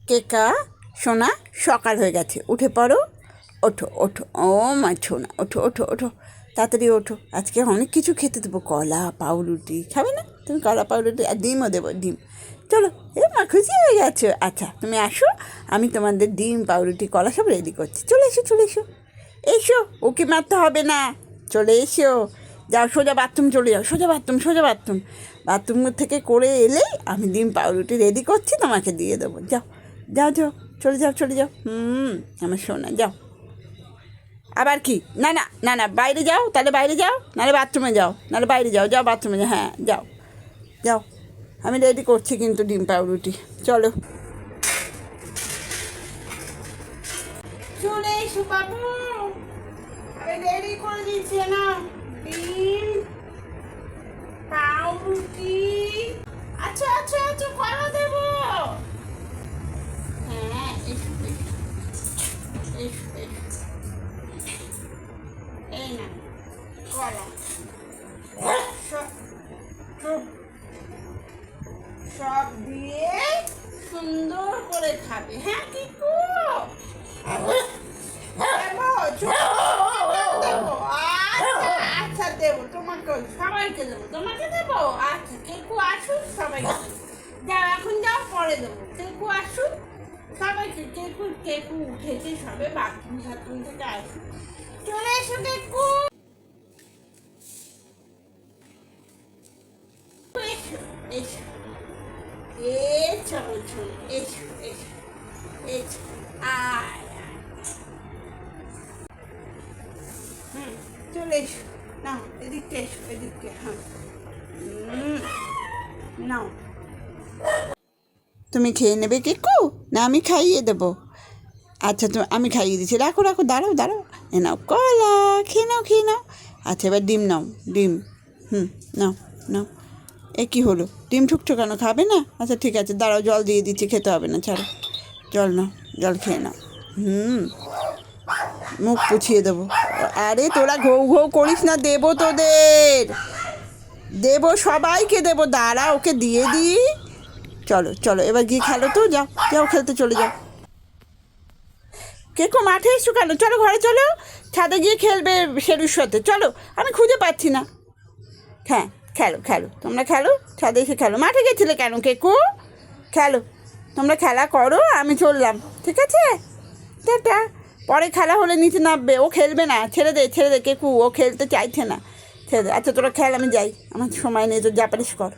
কেকা সোনা, সকাল হয়ে গেছে, উঠে পড়ো। ওঠো ওঠো, ও মা সোনা, ওঠো ওঠো ওঠো, তাড়াতাড়ি ওঠো। আজকে অনেক কিছু খেতে দেবো, কলা পাউরুটি খাবে না তুমি? কলা পাউরুটি আর ডিমও দেবো, ডিম। চলো, এ মা খুশি হয়ে গেছো। আচ্ছা তুমি আসো, আমি তোমাদের ডিম পাউরুটি কলা সব রেডি করছি। চলে এসো চলে এসো, এসো, ওকে মারতে হবে না, চলে এসো। যাও সোজা বাথরুম চলে যাও, সোজা বাথরুম, সোজা বাথরুম। বাথরুম থেকে করে এলেই আমি ডিম পাউরুটি রেডি করছি, তোমাকে দিয়ে দেবো। যাও যাও যাও, চলে যাও চলে যাও। আমার সোনা, যাও। আবার কি? না না না না, বাইরে যাও, তাহলে বাইরে যাও, নাহলে বাথরুমে যাও, নাহলে বাইরে যাও, যাও বাথরুমে যাও, হ্যাঁ যাও যাও। আমি রেডি করছি কিন্তু ডিম পাউরুটি, চলো। চলে এসো বাবু, আমি রেডি করে দিচ্ছি না ডিম পাউরুটি। আচ্ছা আচ্ছা আচ্ছা, কলা দেবো। হ্যাঁ এসো এসো এসো এসো, এই না কলা, সব সব দিয়ে সুন্দর করে খাবে, হ্যাঁ কিকু? দেবো, আচ্ছা আচ্ছা দেবো তোমাকে, সবাইকে দেবো, তোমাকে দেবো। আচ্ছা কেকু আসুক, সবাইকে দেবো। যাও এখন যাও, পরে দেবো। কেকু আসুক, সবাইকে। কেকু কেকু উঠেছে সবে বাথরুম টাথরুম থেকে আসুক। চলে এসো কেকু, এসো এসো, এসো এসো এসো এসো এসো, আয় চলে এসো। নাও এদিকটা এসো, এদিকটা, হ্যাঁ নাও। তুমি খেয়ে নেবে কেকু, না আমি খাইয়ে দেবো? আচ্ছা তুমি, আমি খাইয়ে দিচ্ছি, রাখো রাখো, দাঁড়াও দাঁড়াও। এ নাও কলা, খেয়ে নাও খেয়ে নাও। আচ্ছা এবার ডিম নাও, ডিম। নাও নাও। এ কী হলো, ডিম ঠুকছো কেন, খাবে না? আচ্ছা ঠিক আছে, দাঁড়াও, জল দিয়ে দিচ্ছি, খেতে হবে না, ছাড়ো। জল নাও, জল খেয়ে নাও। মুখ পুছিয়ে দেবো। আরে তোরা ঘৌ ঘৌ করিস না, দেবো তোদের, দেবো সবাইকে দেবো, দাঁড়া ওকে দিয়ে দিই। চলো চলো, এবার গিয়ে খেলো তো, যাও যাও খেলতে চলে যাও। কেকু মাঠে এসছো কেন? চলো ঘরে চলো, ছাদে গিয়ে খেলবে শেরুর সাথে, চলো। আমি খুঁজে পাচ্ছি না। হ্যাঁ খেলো খেলো, তোমরা খেলো, ছাদে এসে খেলো। মাঠে গেছিলে কেন কেকু? খেলো, তোমরা খেলা করো, আমি চললাম, ঠিক আছে? টাটা। পরে খেলা হলে নিচে নামবে, ও খেলবে না, ছেড়ে দে কেকু, ও খেলতে চাইছে না, ছেড়ে দে। আচ্ছা তোরা খেল, আমি যাই, আমার সময় নেই, তো যা পারিস কর।